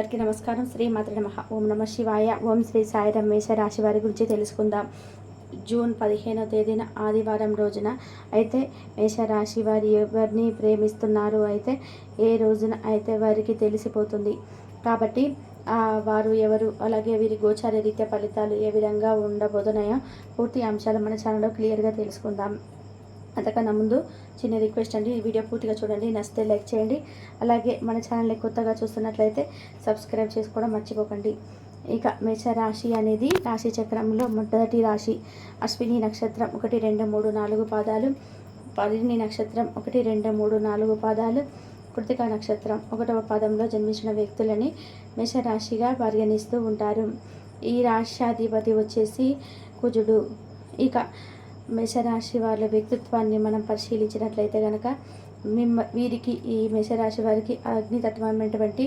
అందరికీ నమస్కారం. శ్రీ మాత్ర నమః. ఓం నమ శివాయ. ఓం శ్రీ సాయిరాం. మేష రాశి వారి గురించి తెలుసుకుందాం. జూన్ 15వ తేదీన ఆదివారం రోజున అయితే మేషరాశి వారు ఎవరిని ప్రేమిస్తున్నారు అయితే ఏ రోజున అయితే వారికి తెలిసిపోతుంది. కాబట్టి వారు ఎవరు, అలాగే వీరి గోచార రీత్యా ఫలితాలు ఏ విధంగా ఉండబోతున్నాయో పూర్తి అంశాలు మన ఛానల్లో క్లియర్గా తెలుసుకుందాం. అంతకన్నా ముందు చిన్న రిక్వెస్ట్ అండి, ఈ వీడియో పూర్తిగా చూడండి, నచ్చితే లైక్ చేయండి. అలాగే మన ఛానల్ని కొత్తగా చూస్తున్నట్లయితే సబ్స్క్రైబ్ చేసుకోవడం మర్చిపోకండి. ఇక మేషరాశి అనేది రాశి చక్రంలో మొదటి రాశి. అశ్విని నక్షత్రం 1, 2, 3, 4 పాదాలు, భరణి నక్షత్రం 1, 2, 3, 4 పాదాలు, కృతికా నక్షత్రం 1వ పాదంలో జన్మించిన వ్యక్తులని మేషరాశిగా పరిగణిస్తూ ఉంటారు. ఈ రాశ్యాధిపతి వచ్చేసి కుజుడు. ఇక మేషరాశి వాళ్ళ వ్యక్తిత్వాన్ని మనం పరిశీలించినట్లయితే కనుక వీరికి, ఈ మేషరాశి వారికి అగ్నితత్వమైనటువంటి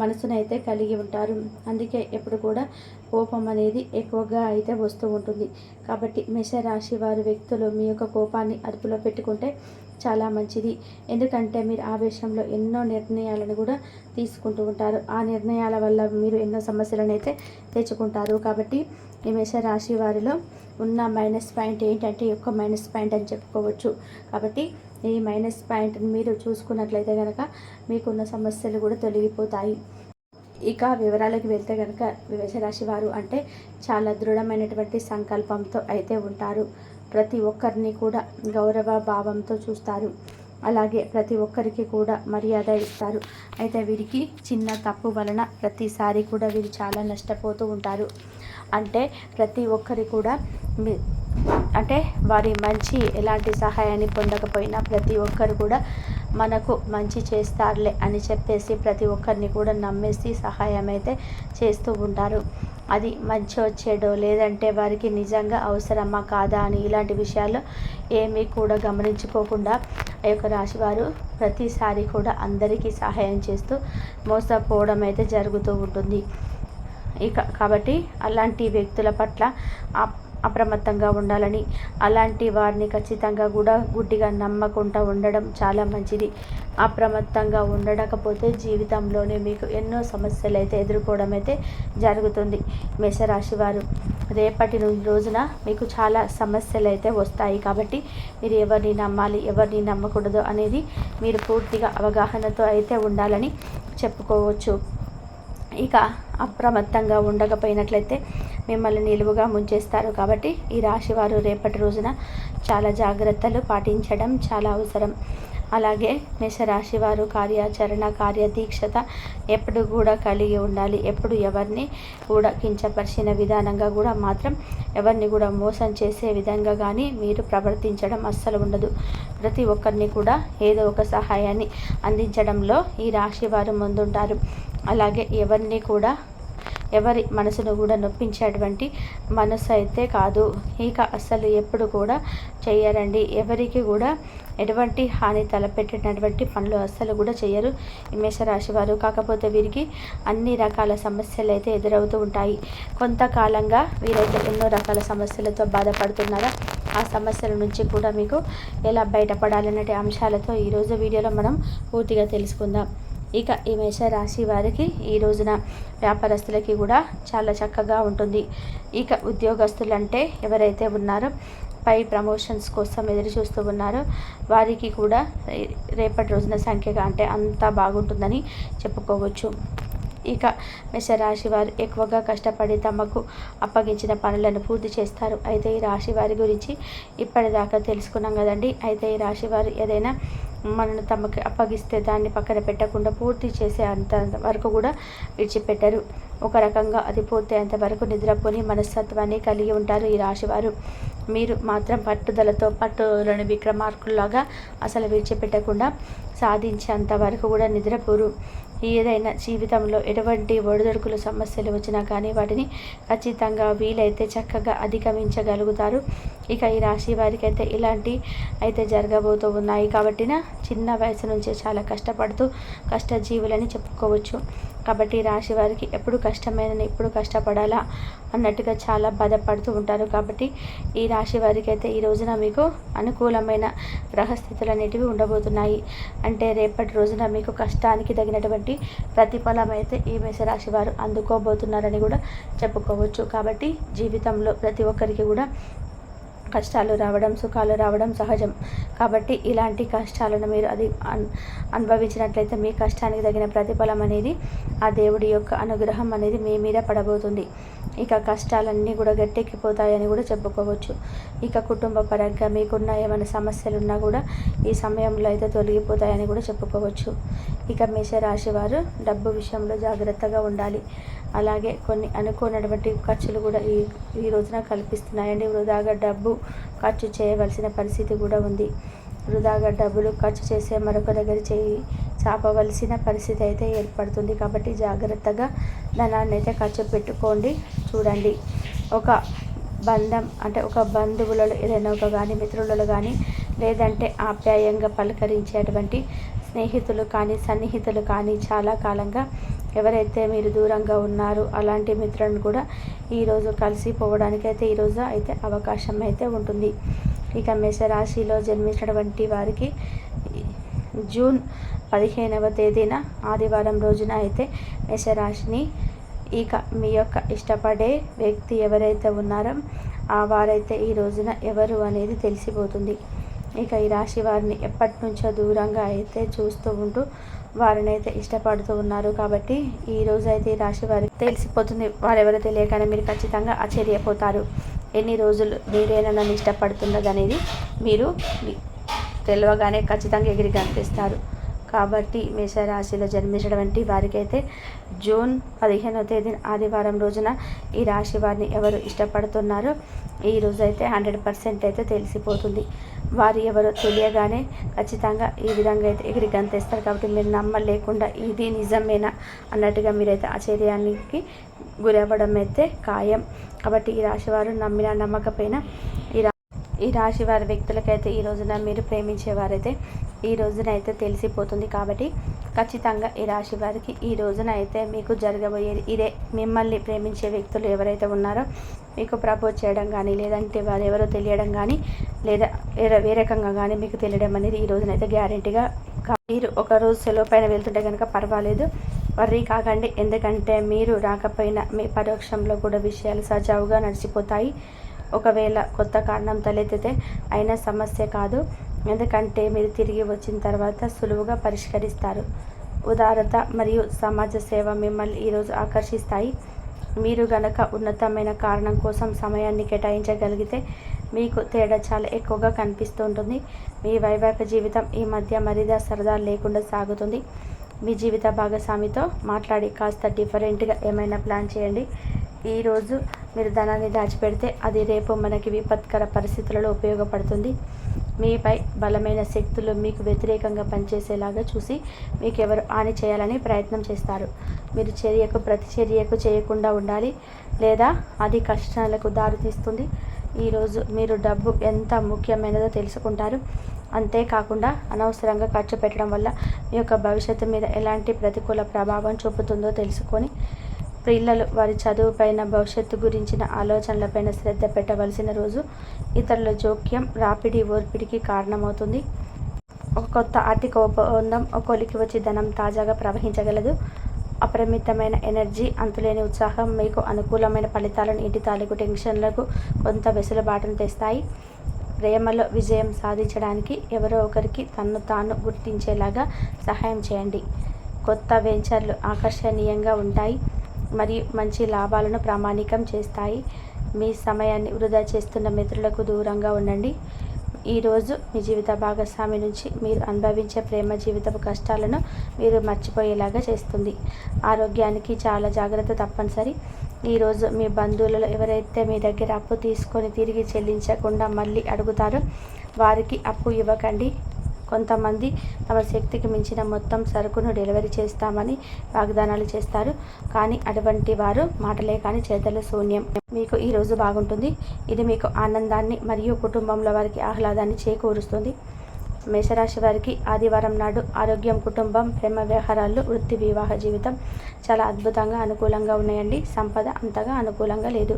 మనసునైతే కలిగి ఉంటారు. అందుకే ఎప్పుడు కూడా కోపం అనేది ఎక్కువగా అయితే వస్తూ ఉంటుంది. కాబట్టి మేషరాశి వారి వ్యక్తులు మీ యొక్క కోపాన్ని అదుపులో పెట్టుకుంటే చాలా మంచిది. ఎందుకంటే మీరు ఆవేశంలో ఎన్నో నిర్ణయాలను కూడా తీసుకుంటూ ఉంటారు. ఆ నిర్ణయాల వల్ల మీరు ఎన్నో సమస్యలను అయితే తెచ్చుకుంటారు. కాబట్టి ఈ మేషరాశి వారిలో ఉన్న మైనస్ పాయింట్ ఏంటంటే యొక్క మైనస్ పాయింట్ అని చెప్పుకోవచ్చు. కాబట్టి ఈ మైనస్ పాయింట్ని మీరు చూసుకున్నట్లయితే కనుక మీకున్న సమస్యలు కూడా తొలగిపోతాయి. ఇక వివరాలకు వెళ్తే కనుక మేషరాశి వారు అంటే చాలా దృఢమైనటువంటి సంకల్పంతో అయితే ఉంటారు. ప్రతి ఒక్కరిని కూడా గౌరవ భావంతో చూస్తారు. అలాగే ప్రతి ఒక్కరికి కూడా మర్యాద ఇస్తారు. అయితే వీరికి చిన్న తప్పు వలన ప్రతిసారి కూడా వీరు చాలా నష్టపోతూ ఉంటారు. అంటే ప్రతి ఒక్కరి కూడా అంటే వారి మంచి ఎలాంటి సహాయాన్ని పొందకపోయినా ప్రతి ఒక్కరు కూడా మనకు మంచి చేస్తారులే అని చెప్పేసి ప్రతి ఒక్కరిని కూడా నమ్మేసి సహాయం అయితే చేస్తూ ఉంటారు. అది మంచి వచ్చేడో లేదంటే వారికి నిజంగా అవసరమా కాదా అని ఇలాంటి విషయాల్లో ఏమీ కూడా గమనించుకోకుండా ఆ యొక్క రాశివారు ప్రతిసారి కూడా అందరికీ సహాయం చేస్తూ మోసపోవడం అయితే జరుగుతూ ఉంటుంది. కాబట్టి అలాంటి వ్యక్తుల పట్ల అప్రమత్తంగా ఉండాలని, అలాంటి వారిని ఖచ్చితంగా కూడా గుడ్డిగా నమ్మకుండా ఉండడం చాలా మంచిది. అప్రమత్తంగా ఉండకపోతే జీవితంలోనే మీకు ఎన్నో సమస్యలు అయితే ఎదుర్కోవడం అయితే జరుగుతుంది. మేషరాశి వారు రేపటి రోజున మీకు చాలా సమస్యలు అయితే వస్తాయి. కాబట్టి మీరు ఎవరిని నమ్మాలి, ఎవరిని నమ్మకూడదు అనేది మీరు పూర్తిగా అవగాహనతో అయితే ఉండాలని చెప్పుకోవచ్చు. ఇక అప్రమత్తంగా ఉండకపోయినట్లయితే మిమ్మల్ని నిలువుగా ముంచేస్తారు. కాబట్టి ఈ రాశివారు రేపటి రోజున చాలా జాగ్రత్తలు పాటించడం చాలా అవసరం. అలాగే మేషరాశి వారు కార్యాచరణ, కార్యదీక్షత ఎప్పుడు కూడా కలిగి ఉండాలి. ఎప్పుడు ఎవరిని కూడా కించపరిచిన విధానంగా కూడా మాత్రం ఎవరిని కూడా మోసం చేసే విధంగా కానీ మీరు ప్రవర్తించడం అస్సలు ఉండదు. ప్రతి ఒక్కరిని కూడా ఏదో ఒక సహాయాన్ని అందించడంలో ఈ రాశి వారు ముందుంటారు. అలాగే ఎవరిని కూడా ఎవరి మనసును కూడా నొప్పించేటువంటి మనసు అయితే కాదు. ఇక అస్సలు ఎప్పుడు కూడా చేయరండి. ఎవరికి కూడా ఎటువంటి హాని తలపెట్టినటువంటి పనులు అస్సలు కూడా చేయరు ఈ మేషరాశి వారు. కాకపోతే వీరికి అన్ని రకాల సమస్యలు అయితే ఎదురవుతూ ఉంటాయి. కొంతకాలంగా వీరైతే ఎన్నో రకాల సమస్యలతో బాధపడుతున్నారా, ఆ సమస్యల నుంచి కూడా మీకు ఎలా బయటపడాలనే అంశాలతో ఈరోజు వీడియోలో మనం పూర్తిగా తెలుసుకుందాం. ఇక ఈ మేషరాశి వారికి ఈ రోజున వ్యాపారస్తులకి కూడా చాలా చక్కగా ఉంటుంది. ఇక ఉద్యోగస్తులంటే ఎవరైతే ఉన్నారో పై ప్రమోషన్స్ కోసం ఎదురు చూస్తూ ఉన్నారో వారికి కూడా రేపటి రోజున సంఖ్యగా అంటే అంతా బాగుంటుందని చెప్పుకోవచ్చు. ఇక మేషరాశి వారు ఎక్కువగా కష్టపడి తమకు అప్పగించిన పనులను పూర్తి చేస్తారు. అయితే ఈ రాశి వారి గురించి ఇప్పటిదాకా తెలుసుకున్నాం కదండి. అయితే ఈ రాశి వారు ఏదైనా మనను తమకు అప్పగిస్తే దాన్ని పక్కన పెట్టకుండా పూర్తి చేసే అంత వరకు కూడా విడిచిపెట్టరు. ఒక రకంగా అది పూర్తయ్యేంత వరకు నిద్రపోని మనస్తత్వాన్ని కలిగి ఉంటారు ఈ రాశివారు. మీరు మాత్రం పట్టులోని విక్రమార్కుల్లాగా అసలు విడిచిపెట్టకుండా సాధించేంత వరకు కూడా నిద్రపోరు. ఏదైనా జీవితంలో ఎటువంటి ఒడిదొడుకులు సమస్యలు వచ్చినా కానీ వాటిని ఖచ్చితంగా వీలైతే చక్కగా అధిగమించగలుగుతారు. ఇక ఈ రాశి వారికి అయితే ఇలాంటి అయితే జరగబోతూ ఉన్నాయి. కాబట్టి చిన్న వయసు నుంచే చాలా కష్టపడుతూ కష్టజీవులని చెప్పుకోవచ్చు. కాబట్టి ఈ రాశి వారికి ఎప్పుడు కష్టమైన ఎప్పుడు కష్టపడాలా అన్నట్టుగా చాలా బాధపడుతూ ఉంటారు. కాబట్టి ఈ రాశి వారికి అయితే ఈ రోజున మీకు అనుకూలమైన గ్రహస్థితులు అనేటివి ఉండబోతున్నాయి. అంటే రేపటి రోజున మీకు కష్టానికి తగినటువంటి ప్రతిఫలం అయితే ఈ మేషరాశి వారు అందుకోబోతున్నారని కూడా చెప్పుకోవచ్చు. కాబట్టి జీవితంలో ప్రతి ఒక్కరికి కూడా కష్టాలు రావడం సుఖాలు రావడం సహజం. కాబట్టి ఇలాంటి కష్టాలను మీరు అనుభవించినట్లయితే మీ కష్టానికి తగిన ప్రతిఫలం అనేది ఆ దేవుడి యొక్క అనుగ్రహం అనేది మీ మీద పడబోతుంది. ఇక కష్టాలన్నీ కూడా గట్టెక్కిపోతాయని కూడా చెప్పుకోవచ్చు. ఇక కుటుంబ పరంగా మీకున్న ఏమైనా సమస్యలు ఉన్నా కూడా ఈ సమయంలో అయితే తొలగిపోతాయని కూడా చెప్పుకోవచ్చు. ఇక మేషరాశి వారు డబ్బు విషయంలో జాగ్రత్తగా ఉండాలి. అలాగే కొన్ని అనుకోనటువంటి ఖర్చులు కూడా ఈ రోజున కల్పిస్తున్నాయండి. వృధాగా డబ్బు ఖర్చు చేయవలసిన పరిస్థితి కూడా ఉంది. వృధాగా డబ్బులు ఖర్చు చేసే మరొక దగ్గర చేయి చాపవలసిన పరిస్థితి అయితే ఏర్పడుతుంది. కాబట్టి జాగ్రత్తగా ధనాన్ని అయితే ఖర్చు పెట్టుకోండి. చూడండి, ఒక బంధం అంటే ఒక బంధువులలో ఏదైనా ఒక కానీ మిత్రులలో కానీ లేదంటే ఆప్యాయంగా పలకరించేటువంటి స్నేహితులు కానీ సన్నిహితులు కానీ చాలా కాలంగా ఎవరైతే మీరు దూరంగా ఉన్నారో అలాంటి మిత్రులను కూడా ఈరోజు కలిసిపోవడానికైతే ఈరోజు అయితే అవకాశం అయితే ఉంటుంది. ఇక మేషరాశిలో జన్మించినటువంటి వారికి జూన్ 15వ తేదీన ఆదివారం రోజున అయితే మేషరాశిని ఇక మీ యొక్క ఇష్టపడే వ్యక్తి ఎవరైతే ఉన్నారో ఆ వారైతే ఈ రోజున ఎవరు అనేది తెలిసిపోతుంది. ఇక ఈ రాశి వారిని ఎప్పటి నుంచో దూరంగా అయితే చూస్తూ ఉంటూ వారిని అయితే ఇష్టపడుతూ ఉన్నారు. కాబట్టి ఈరోజు అయితే ఈ రాశి వారికి తెలిసిపోతుంది. వారెవరో తెలియగానే మీరు ఖచ్చితంగా ఆశ్చర్యపోతారు. ఎన్ని రోజులు మీరేనా నన్ను ఇష్టపడుతున్నది అనేది మీరు తెలియగానే ఖచ్చితంగా ఎగిరి కనిపిస్తారు. కాబట్టి మేషరాశిలో జన్మించినటువంటి వారికైతే జూన్ 15వ తేదీ ఆదివారం రోజున ఈ రాశి వారిని ఎవరు ఇష్టపడుతున్నారో ఈ రోజు అయితే 100% అయితే తెలిసిపోతుంది. వారు ఎవరో తెలియగానే ఖచ్చితంగా ఈ విధంగా అయితే ఎగిరి గంతేస్తారు. కాబట్టి మీరు నమ్మలేకుండా ఇది నిజమేనా అన్నట్టుగా మీరైతే ఆశ్చర్యానికి గురవ్వడం అయితే ఖాయం. కాబట్టి ఈ రాశి వారు నమ్మినా నమ్మకపోయినా ఈ రాశి వారి వ్యక్తులకైతే ఈ రోజున మీరు ప్రేమించేవారైతే ఈ రోజున అయితే తెలిసిపోతుంది. కాబట్టి ఖచ్చితంగా ఈ రాశి వారికి ఈ రోజున అయితే మీకు జరగబోయేది ఇదే. మిమ్మల్ని ప్రేమించే వ్యక్తులు ఎవరైతే ఉన్నారో మీకు ప్రపోజ్ చేయడం కానీ లేదంటే వారు ఎవరో తెలియడం కానీ లేదా వేరే రకంగా కానీ మీకు తెలియడం అనేది ఈ రోజునైతే గ్యారెంటీగా. మీరు ఒకరోజు సెలవు పైన వెళ్తుంటే కనుక పర్వాలేదు, వర్రీ కాకండి. ఎందుకంటే మీరు రాకపోయినా మీ పరోక్షంలో కూడా విషయాలు సజావుగా నడిచిపోతాయి. ఒకవేళ కొత్త కారణం తలెత్తితే అయినా సమస్య కాదు. ఎందుకంటే మీరు తిరిగి వచ్చిన తర్వాత సులువుగా పరిష్కరిస్తారు. ఉదారత మరియు సమాజ సేవ మిమ్మల్ని ఈరోజు ఆకర్షిస్తాయి. మీరు గనక ఉన్నతమైన కారణం కోసం సమయాన్ని కేటాయించగలిగితే మీకు తేడా చాలా ఎక్కువగా కనిపిస్తూ ఉంటుంది. మీ వైవాహిక జీవితం ఈ మధ్య మరిదా సరదా లేకుండా సాగుతుంది. మీ జీవిత భాగస్వామితో మాట్లాడి కాస్త డిఫరెంట్గా ఏమైనా ప్లాన్ చేయండి. ఈరోజు మీరు ధనాన్ని దాచిపెడితే అది రేపు మనకి విపత్కర పరిస్థితులలో ఉపయోగపడుతుంది. మీపై బలమైన శక్తులు మీకు వ్యతిరేకంగా పనిచేసేలాగా చూసి మీకు ఎవరు హాని చేయాలని ప్రయత్నం చేస్తారు. మీరు చర్యకు ప్రతిచర్యకు చేయకుండా ఉండాలి, లేదా అది కష్టాలకు దారితీస్తుంది. ఈరోజు మీరు డబ్బు ఎంత ముఖ్యమైనదో తెలుసుకుంటారు. అంతేకాకుండా అనవసరంగా ఖర్చు పెట్టడం వల్ల మీ యొక్క భవిష్యత్తు మీద ఎలాంటి ప్రతికూల ప్రభావం చూపుతుందో తెలుసుకొని పిల్లలు వారి చదువుపైన భవిష్యత్తు గురించిన ఆలోచనలపైన శ్రద్ధ పెట్టవలసిన రోజు. ఇతరుల జోక్యం రాపిడి ఓర్పిడికి కారణమవుతుంది. ఒక కొత్త ఆర్థిక ఒప్పందం ఒకరికి వచ్చి ధనం తాజాగా ప్రవహించగలదు. అపరిమితమైన ఎనర్జీ, అంతులేని ఉత్సాహం మీకు అనుకూలమైన ఫలితాలను ఇంటి తాలూకు టెన్షన్లకు కొంత వెసులుబాటును తెస్తాయి. ప్రేమలో విజయం సాధించడానికి ఎవరో ఒకరికి తన్ను తాను గుర్తించేలాగా సహాయం చేయండి. కొత్త వెంచర్లు ఆకర్షణీయంగా ఉంటాయి మరియు మంచి లాభాలను ప్రామాణికం చేస్తాయి. మీ సమయాన్ని వృధా చేస్తున్న మిత్రులకు దూరంగా ఉండండి. ఈరోజు మీ జీవిత భాగస్వామి నుంచి మీరు అనుభవించే ప్రేమ జీవితపు కష్టాలను మీరు మర్చిపోయేలాగా చేస్తుంది. ఆరోగ్యానికి చాలా జాగ్రత్త తప్పనిసరి. ఈరోజు మీ బంధువులలో ఎవరైతే మీ దగ్గర అప్పు తీసుకొని తిరిగి చెల్లించకుండా మళ్ళీ అడుగుతారో వారికి అప్పు ఇవ్వకండి. కొంతమంది తమ శక్తికి మించిన మొత్తం సరుకును డెలివరీ చేస్తామని వాగ్దానాలు చేస్తారు. కానీ అటువంటి వారు మాటలే కానీ చేతలు శూన్యం. మీకు ఈరోజు బాగుంటుంది. ఇది మీకు ఆనందాన్ని మరియు కుటుంబంలో వారికి ఆహ్లాదాన్ని చేకూరుస్తుంది. మేషరాశి వారికి ఆదివారం నాడు ఆరోగ్యం, కుటుంబం, ప్రేమ వ్యవహారాలు, వృత్తి, వివాహ జీవితం చాలా అద్భుతంగా అనుకూలంగా ఉన్నాయండి. సంపద అంతగా అనుకూలంగా లేదు.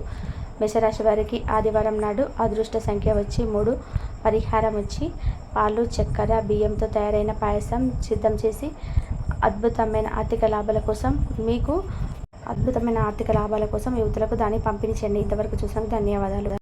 మేషరాశి వారికి ఆదివారం నాడు అదృష్ట సంఖ్య వచ్చి 3. పరిహారం వచ్చి పాలు, చక్కెర, బియ్యంతో తయారైన పాయసం సిద్ధం చేసి అద్భుతమైన ఆర్థిక లాభాల కోసం యువతులకు దాన్ని పంపిణీ చేయండి. ఇంతవరకు చూసినందుకు ధన్యవాదాలు.